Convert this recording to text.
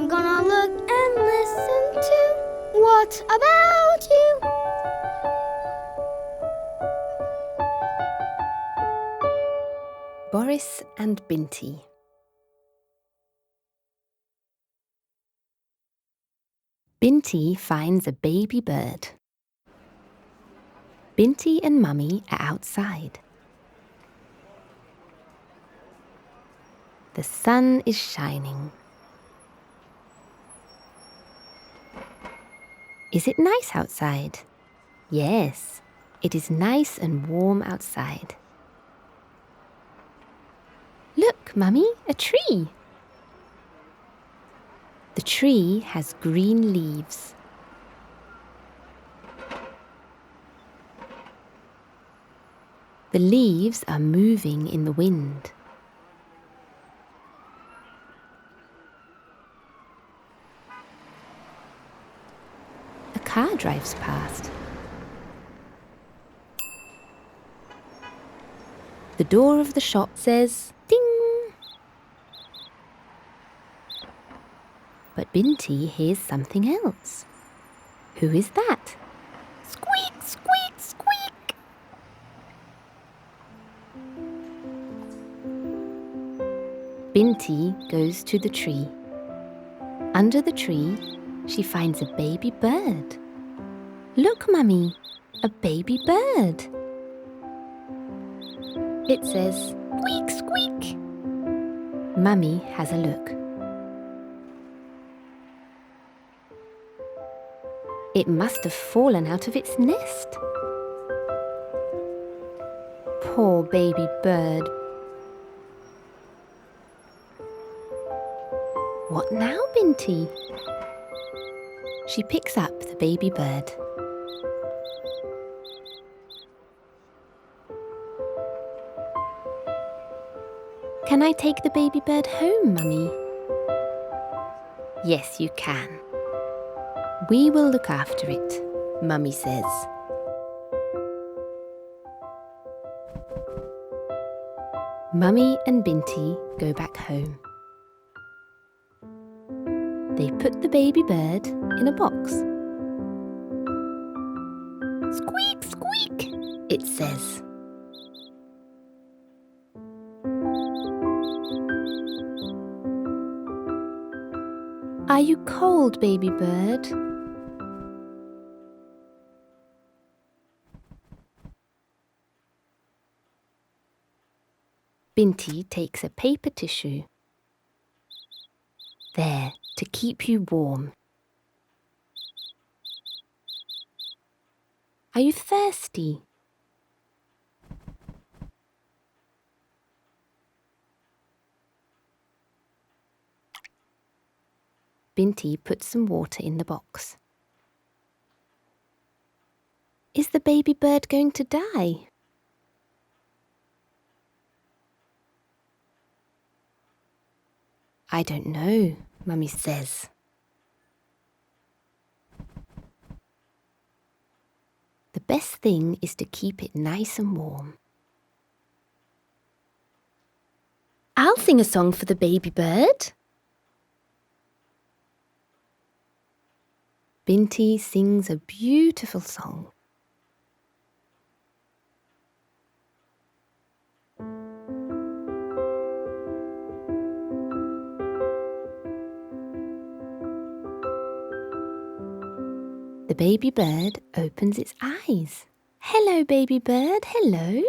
I'm gonna look and listen to what about you? Boris and Binti. Binti finds a baby bird. Binti and Mummy are outside. The sun is shining. Is it nice outside? Yes, it is nice and warm outside. Look, Mummy, a tree. The tree has green leaves. The leaves are moving in the wind. A car drives past. The door of the shop says, "Ding!" But Binti hears something else. Who is that? Squeak, squeak, squeak! Binti goes to the tree. Under the tree, she finds a baby bird. Look, Mummy, a baby bird. It says, "Squeak, squeak." Mummy has a look. It must have fallen out of its nest. Poor baby bird. What now, Binti? She picks up the baby bird. Can I take the baby bird home, Mummy? Yes, you can. We will look after it, Mummy says. Mummy and Binti go back home. They put the baby bird in a box. Squeak, squeak, it says. Are you cold, baby bird? Binti takes a paper tissue. There, to keep you warm. Are you thirsty? Binti puts some water in the box. Is the baby bird going to die? I don't know, Mummy says. The best thing is to keep it nice and warm. I'll sing a song for the baby bird. Binti sings a beautiful song. The baby bird opens its eyes. Hello, baby bird, hello.